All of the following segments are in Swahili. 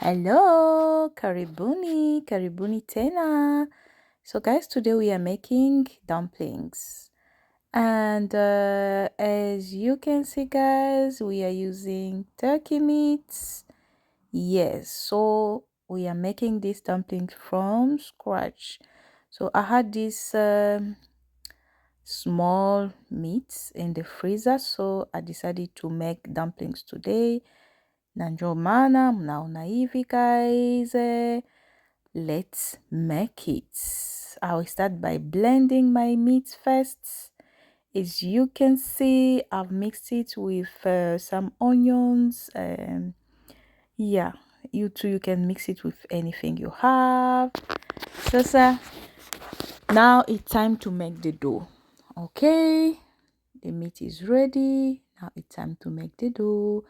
Hello, karibuni tena. So guys, today we are making dumplings. And as you can see guys, we are using turkey meats. Yes, so we are making these dumplings from scratch. So I had this small meats in the freezer, so I decided to make dumplings today. Na ndio maana mnaona hivi guys. Let's make it. I will start by blending my meat first. As you can see, I've mixed it with some onions. Yeah, you too, you can mix it with anything you have. So now it's time to make the dough. Okay, the meat is ready. Now it's time to make the dough.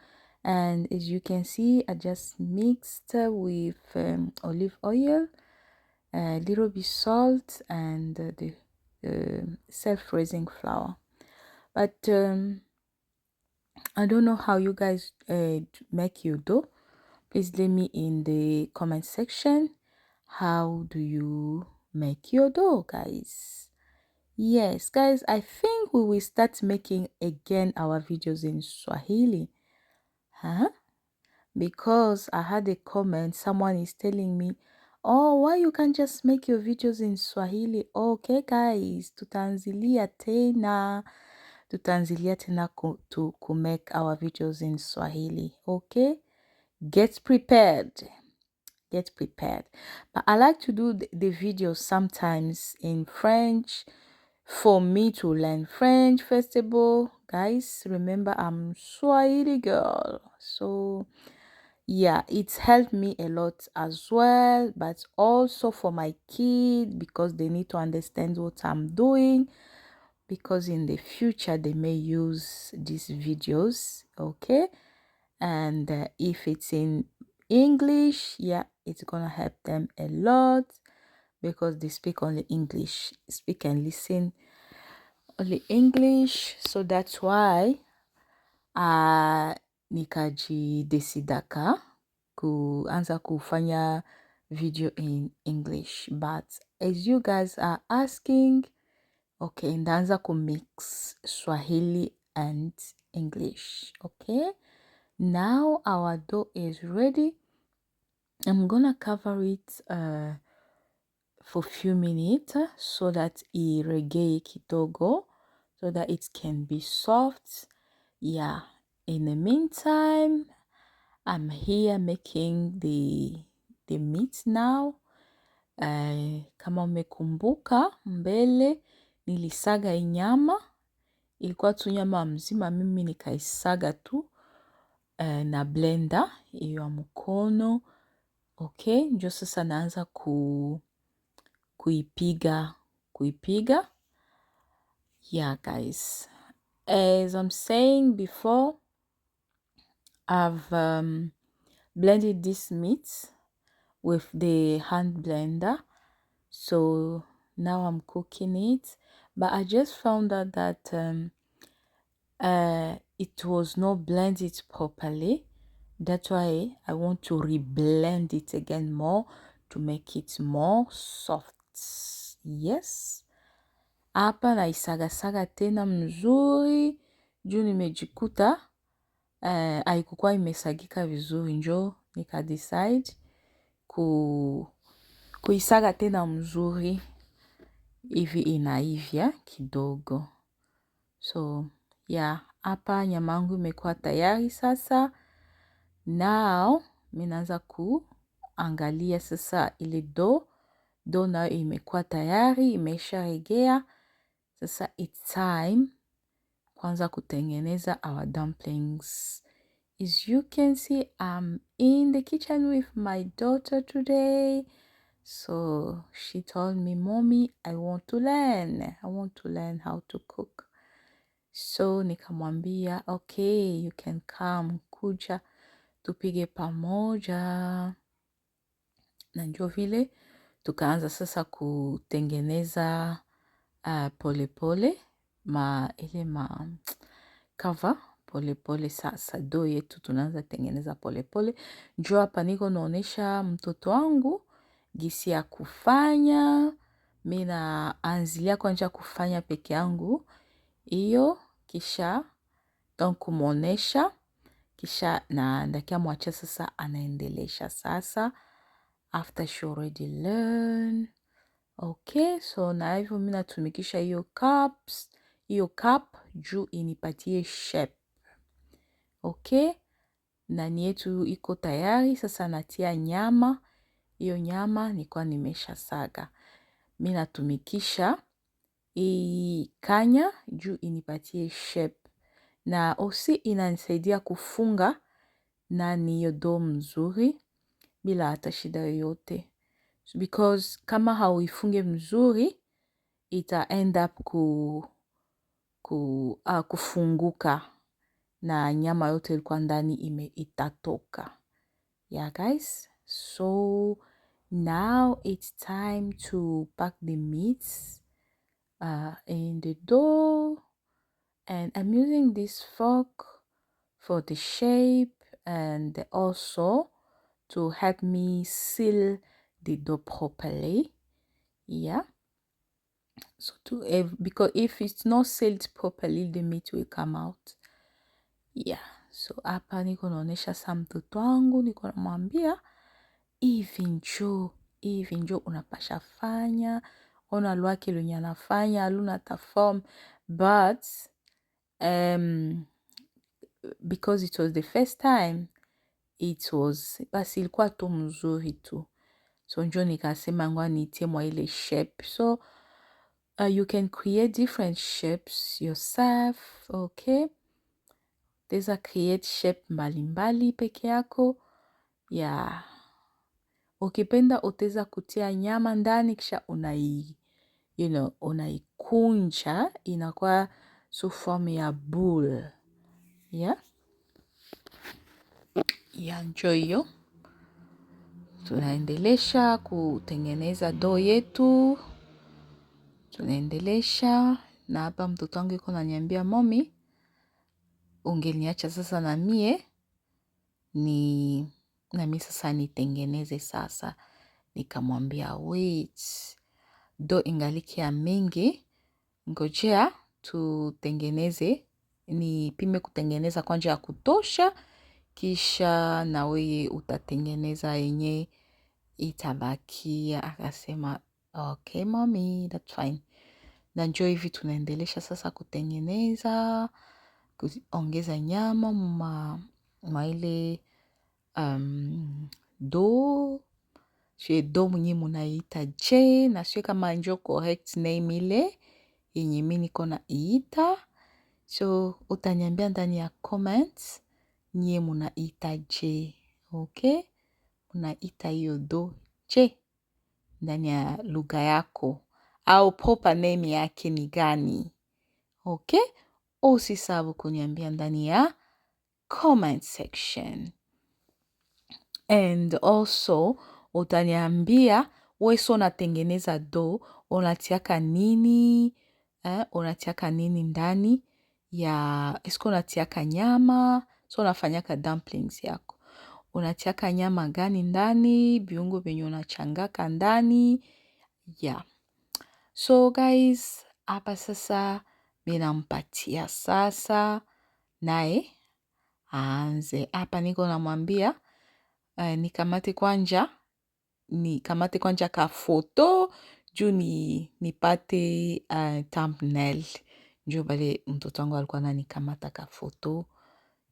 And as you can see, I just mixed with olive oil, a little bit salt, and the self-raising flour. But I don't know how you guys make your dough. Please let me in the comment section. How do you make your dough, guys? Yes, guys, I think we will start making again our videos in Swahili. Huh? Because I had a comment, someone is telling me, oh, why you can't just make your videos in Swahili? Okay guys, tutaanzilia tena to make our videos in Swahili. Okay, get prepared. But I like to do the videos sometimes in French for me to learn French first of all. Guys, remember I'm Swahili girl, so yeah, it's helped me a lot as well, but also for my kid, because they need to understand what I'm doing, because in the future they may use these videos. Okay, and if it's in English, yeah, it's gonna help them a lot, because they speak only English, speak and listen only English. So that's why nikajidesidaka kuanza kufanya video in English. But as you guys are asking, okay, ndaanza mix Swahili and English. Okay, now our dough is ready. I'm gonna cover it for a few minutes so that iregee kidogo, so that it can be soft. Yeah, in the meantime, I'm here making the meat now. Kama umekumbuka mbele nilisaga inyama, ilikuwa tu nyama mzima, mimi nikaisaga tu na blender iyo ya mkono. Okay, njo sasa naanza kuipiga. Yeah guys, as I'm saying before, I've blended this meat with the hand blender, so now I'm cooking it. But I just found out that it was not blended properly. That's why I want to reblend it again more to make it more soft. Yes, hapa naisaga tena mzuri juu nimejikuta haikukuwa imesagika vizuri, njo nika decide kuisaga tena mzuri hivi inaivya kidogo. So yeah, hapa nyama yangu imekuwa tayari sasa. Now minaanza kuangalia sasa ile dough nayo imekuwa tayari, imesha regea. Sasa it's time kwanza kutengeneza our dumplings. As you can see, I'm in the kitchen with my daughter today. So she told me, Mommy, I want to learn how to cook. So nikamwambia, okay, you can come, kuja tupige pamoja. Na ndio vile tukaanza sasa kutengeneza pole pole ile cover pole sasa. Dough yetu tunaanza tengeneza pole pole. Njoo hapa niko naonesha mtoto wangu gisi ya kufanya. Mimi naanzilia kwanza kufanya peke yangu. Hiyo kisha donc kumuonesha kisha na ndakia mwacha sasa anaendelesha sasa after she already learn. Okay, so na hivyo mimi natumikisha hiyo cup juu inipatie shape. Okay, nani yetu iko tayari sasa, natia nyama. Hiyo nyama nilikuwa nimesha saga. Mimi natumikisha kanya juu inipatie shape, na osi inanisaidia kufunga nani hiyo dough mzuri bila hata shida yoyote, because kama hauifunge mzuri ita end up kufunguka na nyama yote ilikuwa ndani itatoka. Yeah guys, so now it's time to pack the meats in the dough, and I'm using this fork for the shape and also to help me seal the dough properly. Yeah, so because if it's not sealed properly the meat will come out. Yeah, so hapa niko naonesha sa mtoto wangu, niko namwambia hivi njo unapasha fanya. Ona lwake lenye anafanya aluna ta form, but because it was the first time, basi ilikuwa tu mzuri tu. So njo nikasema ngoja nitie mwa ile shape. So you can create different shapes yourself. Okay, teza create shape mbalimbali peke yako. Yeah, ukipenda uteza kutia nyama ndani kisha unaikunja inakuwa sous forme ya boule. Yeah, njo hiyo tunaendelesha kutengeneza dough yetu, tunaendelesha. Na hapa mtoto wangu yuko ananiambia mommy, ungeniacha sasa na mie sasa nitengeneze sasa. Nikamwambia wait, dough ingaliki ya mingi, ngojea tutengeneze, nipime kutengeneza kwanja ya kutosha, kisha na wewe utatengeneza yenye itabakia. Akasema okay mommy, that's fine. Na njoo hivi tunaendelesha sasa kutengeneza, kuongeza nyama mwa ile dough. Shwe dough mwenye munaita je, na shwe kama njo correct name ile yenye mimi niko naita. So utaniambia ndani ya comments nye munaita je. Okay, munaita hiyo dough je ndani ya lugha yako, au proper name yake ni gani? Okay, usisahau kuniambia ndani ya comment section. And also utaniambia wewe so unatengeneza dough unatiaka nini? Unatiaka nini ndani ya, esko unatiaka nyama? So unafanyaka dumplings yako, unatiaka nyama gani ndani? Viungo venye unachangaka ndani? Yeah, so guys, hapa sasa mimi nampatia sasa naye aanze. Hapa niko namwambia nikamate kwanja ka photo juu nipate thumbnail. Njoo bale mtoto wangu alikuwa ananikamata ka photo.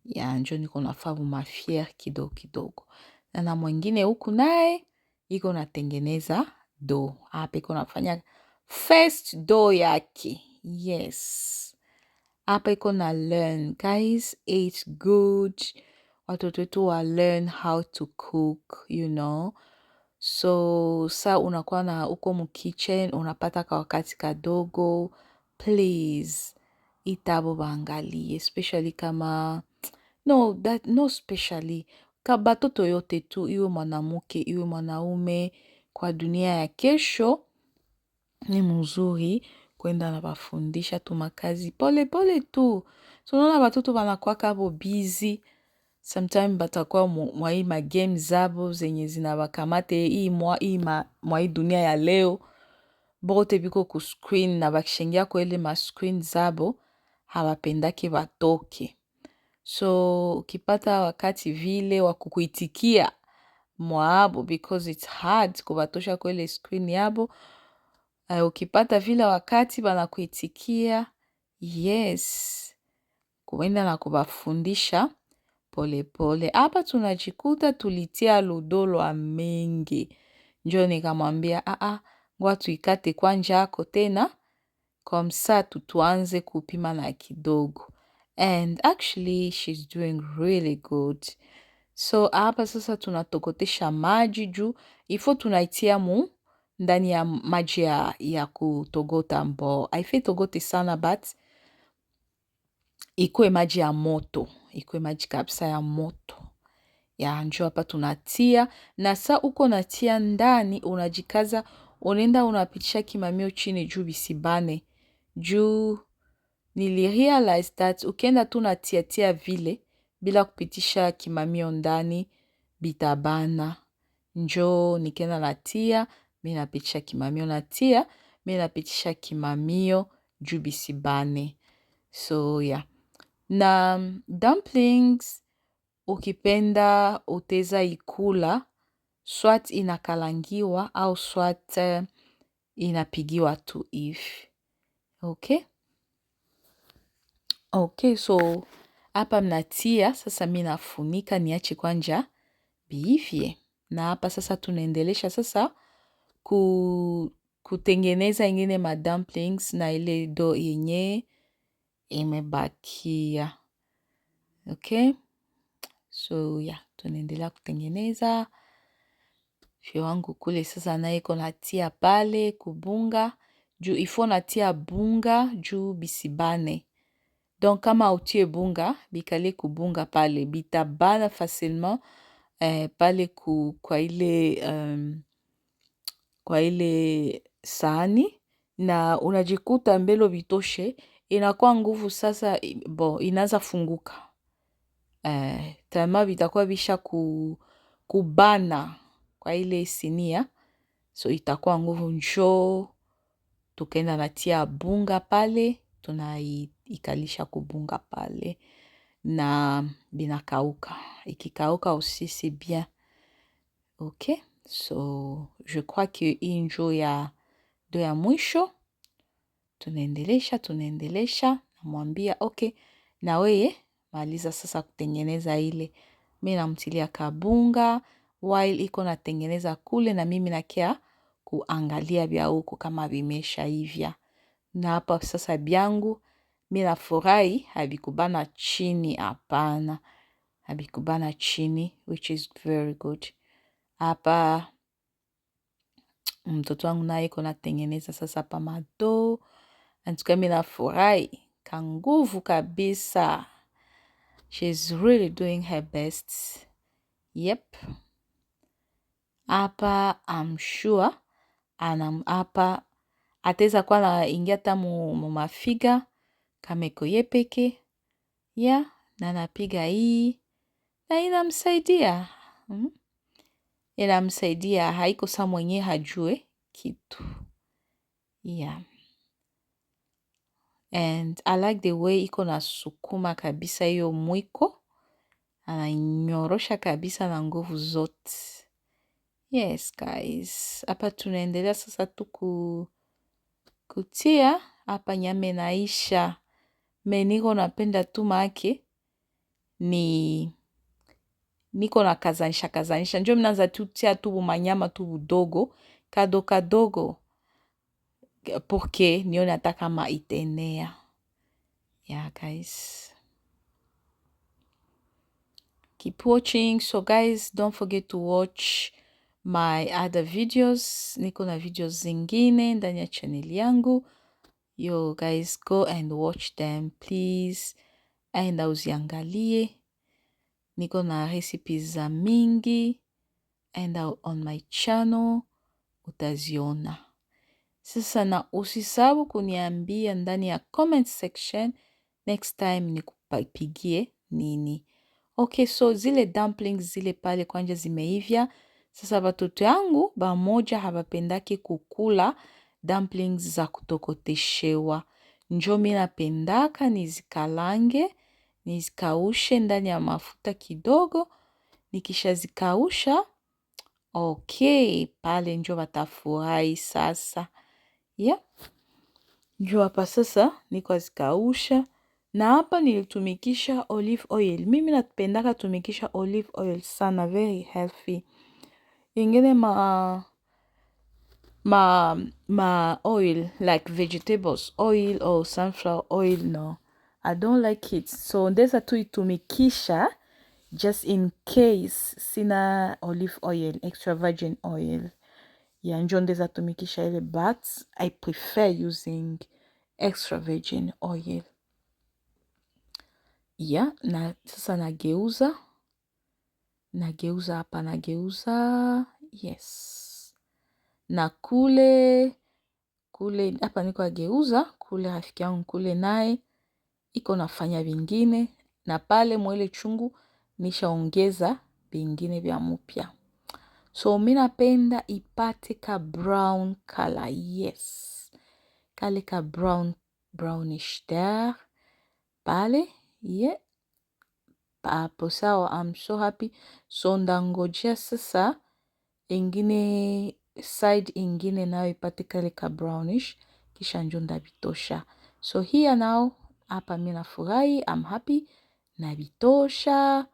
Ya njoo niko nafabu mafier kidogo. Na mwingine huku naye iko natengeneza dough. Hapa iko nafanya first dough yake. Yes, hapa iko na learn. Guys, it's good watoto wetu wa learn how to cook, so sa unakuwa na uko mu kitchen unapata ka wakati kadogo, please itabo bangali, especially kama no especially ka batoto yote tu, iwe mwanamke iwe mwanaume, kwa dunia ya kesho ni mzuri kwenda na bafundisha tu makazi pole pole tu, So unaona watoto wanakuwaka hapo busy, sometime batakuwa mwa hii magame zabo zenye zinawakamate hii mwa hii dunia ya leo, bote biko ku screen na bakishengia kwa ile ma screen zabo hawapendake watoke. So ukipata wakati vile wakukuitikia mwabo, because it's hard kubatosha kwa ile screen yabo, ukipata vile wakati banakuitikia, yes, kuenda na kubafundisha pole pole. Hapa tunajikuta tulitia ludolo wa mengi. Njo nikamwambia, ngoja tuikate kwanja yako tena, kwa msa tuanze kupima na kidogo. And actually, she's doing really good. So hapa sasa tunatokotesha maji juu, ifo tunaitia ndani ya maji ya kutogota mbo. Haife togote sana, but ikuwe maji ya moto. Ikuwe maji kabisa ya moto. Ya njo hapa tunatia. Na saa uko natia ndani, unajikaza, unaenda unapitisha kimamio chini juu bisibane. Juu nilirealize that ukienda tu natia vile bila kupitisha kimamio ndani bitabana. Njo nikienda natia, mimi napitisha kimamio, natia, mimi napitisha kimamio juu bisibane. So yeah. Na dumplings ukipenda uteza ikula, swat inakalangiwa au swat inapigiwa tu if. Okay, so hapa mnatia, sasa mimi nafunika niache kwanja biivye. Na hapa sasa tunaendelesha sasa kutengeneza ingine ma dumplings na ile do yenye imebakia. Okay? So yeah, tunaendelea kutengeneza. Fio wangu kule sasa naye iko natia pale kubunga. Juu ifo natia bunga juu bisibane. Donc kama utie bunga, bikale kubunga pale, bitabana facilement pale kwa ile sahani, na unajikuta mbelo bitoshe, inakuwa nguvu sasa, inaanza funguka. Tama bitakuwa bisha kubana kwa ile sinia, so itakuwa nguvu, njo tukenda natia bunga pale, tunaikalisha kubunga pale na binakauka. Ikikauka aussi c'est bien. Ok, so je crois que hii njo ya do ya mwisho. Tunaendelesha namwambia okay, na weye maliza sasa kutengeneza ile. Mimi namtilia kabunga while iko natengeneza kule, na mimi nakia kuangalia vya huko kama vimesha hivya. Na hapa sasa byangu mimi nafurahi habikubana chini, hapana. Habikubana chini, which is very good. Hapa mtoto wangu naye iko natengeneza sasa pa mado. Antuka mimi nafurahi kanguvu kabisa. She's really doing her best. Yep. Hapa I'm sure hapa ateza kwa na ingia tamu mafiga kameko yepeke. Ya, na napiga hii. Na inamsaidia. Inamsaidia, haiko saa mwenye hajue kitu. Yeah. And I like the way iko na sukuma kabisa hiyo mwiko. Ananyorosha kabisa na nguvu zote. Yes, guys. Hapa tunaendelea sasa tu kutia. Hapa nyama inaisha. Niko napenda tu make niko na kazanisha. Njo mnaanza tu tia tu manyama tu budogo. Kadogo. Porque nione hata kama itenea. Yeah, guys. Keep watching. So guys, don't forget to watch my other videos. Niko na videos zingine ndani ya channel yangu. Yo guys, go and watch them please. Aenda uziangalie. Niko na recipes za mingi. Aenda on my channel utaziona. Sasa na usisahau kuniambia ndani ya comment section next time nipigie nini. Okay, so zile dumplings zile pale kwanja zimeivya. Sasa batoto yangu bamoja habapendaki kukula dumplings za kutokoteshewa. Njo mi napendaka nizikalange, nizikaushe ndani ya mafuta kidogo. Nikisha zikausha, okay, pale njo batafurahi sasa. Yeah. Njo hapa sasa niko zikausha. Na hapa nilitumikisha olive oil. Mimi napendaka tumikisha olive oil sana, very healthy. Ingine ma oil like vegetables oil or sunflower oil, no, I don't like it. So ndeza tu itumikisha just in case sina olive oil, extra virgin oil. Yeah, njo ndeza tumikisha ile, but I prefer using extra virgin oil. Yeah, na sasa nageuza hapa, nageuza. Yes. Na kule hapa niko ageuza, kule rafiki yangu kule naye iko nafanya vingine, na pale mwele chungu nishaongeza vingine vya mupya. So mimi napenda ipate ka brown color. Yes. Kale ka brownish there. Pale, yeah. Hapo sawa, I'm so happy. So ndangojea sasa ingine side ingine nayo ipate kale ka brownish, kisha njo ndabitosha. So here now, hapa mimi nafurahi, I'm happy, nabitosha.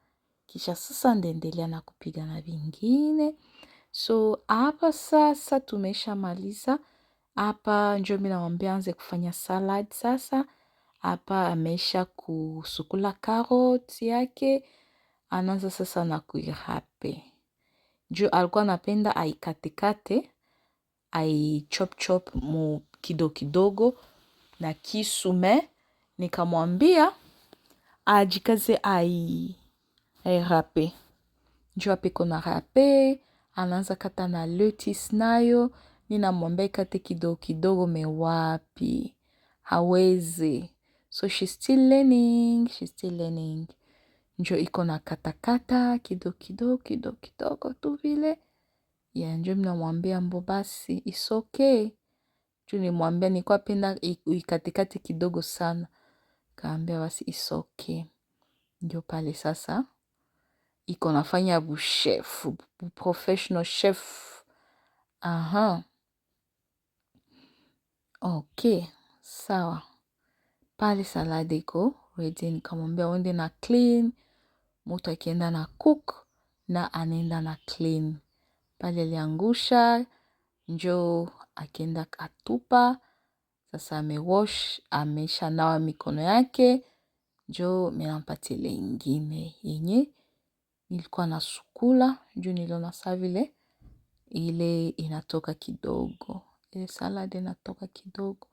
Kisha sasa ndaendelea na kupiga na vingine. So hapa sasa tumesha maliza. Hapa njo mimi namwambia anze kufanya salad sasa. Hapa amesha kusukula carrot yake. Anaanza sasa na kuirape. Juu alikuwa napenda aikatekate, chop mu kidogo na kisume. Nikamwambia ajikaze rape. Juu hape kona rape, anaanza kata na lettuce nayo. Ninamwambia ikate kidogo mewapi. Hawezi. So she's still learning. Njo iko na katakata kidogo tu vile. Ya njo mnamwambia mbo basi it's okay. Juu nimwambia nilikuwa penda ikatikati kidogo sana. Kaambia basi it's okay. Njo pale sasa iko nafanya chef, professional chef. Aha. Okay, sawa. Pale salad iko ready, nikamwambia wende na clean. Mtu akienda na cook na anaenda na clean. Pale aliangusha, njo akienda katupa. Sasa amewash, amesha nawa mikono yake. Njo mimi nampatia ile ingine yenye nilikuwa nasukula. Njo niliona saa vile ile inatoka kidogo. Ile salad inatoka kidogo.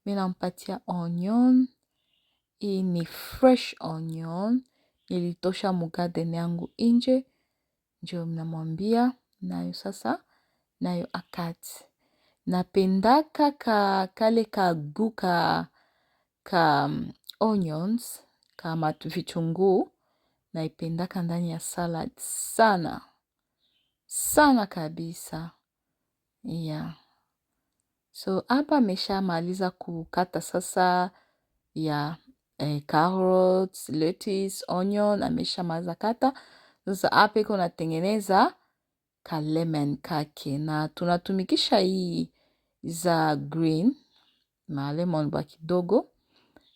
Mimi nampatia onion. Hii ni fresh onion. Nilitosha mu garden yangu nje. Njo mnamwambia nayo sasa nayo akati. Napendaka kale kagu ka onions kama vitunguu, naipendaka ndani ya salad sana. Sana kabisa. Yeah. So hapa amesha maliza kukata sasa ya carrots, lettuce, onion, amesha maliza kata. Sasa hapa iko natengeneza ka lemon kake, na tunatumikisha hii za green, ma lemon ba kidogo.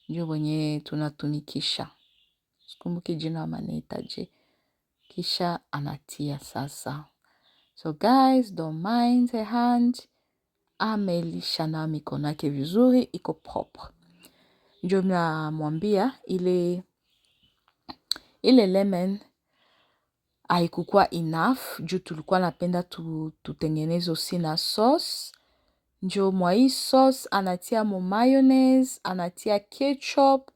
Ndio wenye tunatumikisha. Sikumbuki jina wanaitaje. Kisha anatia sasa. So guys, don't mind the hand. Amelisha na mikono yake vizuri, iko pop. Ndio namwambia ile lemon haikukuwa enough. Juu tulikuwa napenda tutengeneze usi na sauce. Njo mwa hii sauce anatia mo mayonnaise, anatia ketchup,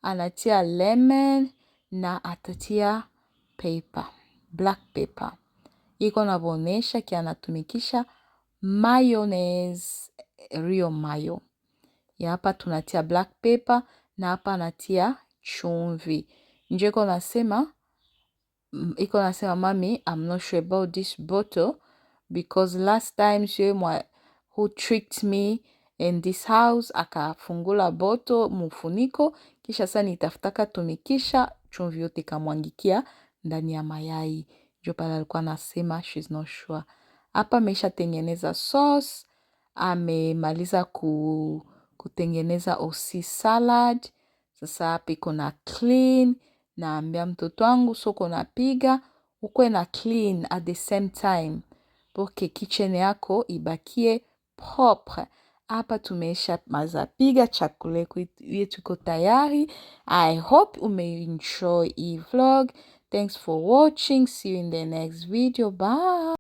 anatia lemon na atatia pepper, black pepper. Iko na bonesha ki anatumikisha mayonnaise, real mayo. Ya hapa tunatia black pepper na hapa anatia chumvi. Nje iko nasema mami, I'm not sure about this bottle because last time who tricked me in this house akafungula bottle mufuniko, kisha sasa nitafutaka tumikisha chumvi yote kamwangikia ndani ya mayai. Njo pala alikuwa nasema she's not sure. Hapa amesha tengeneza sauce, amemaliza kutengeneza osi salad. Sasa hapa iko na clean, naambia mtoto wangu soko napiga, ukwe na clean at the same time. Porque kitchen yako ibakie propre. Hapa tumesha maza piga chakula yetu iko tayari. I hope umeenjoy hii vlog. Thanks for watching. See you in the next video. Bye.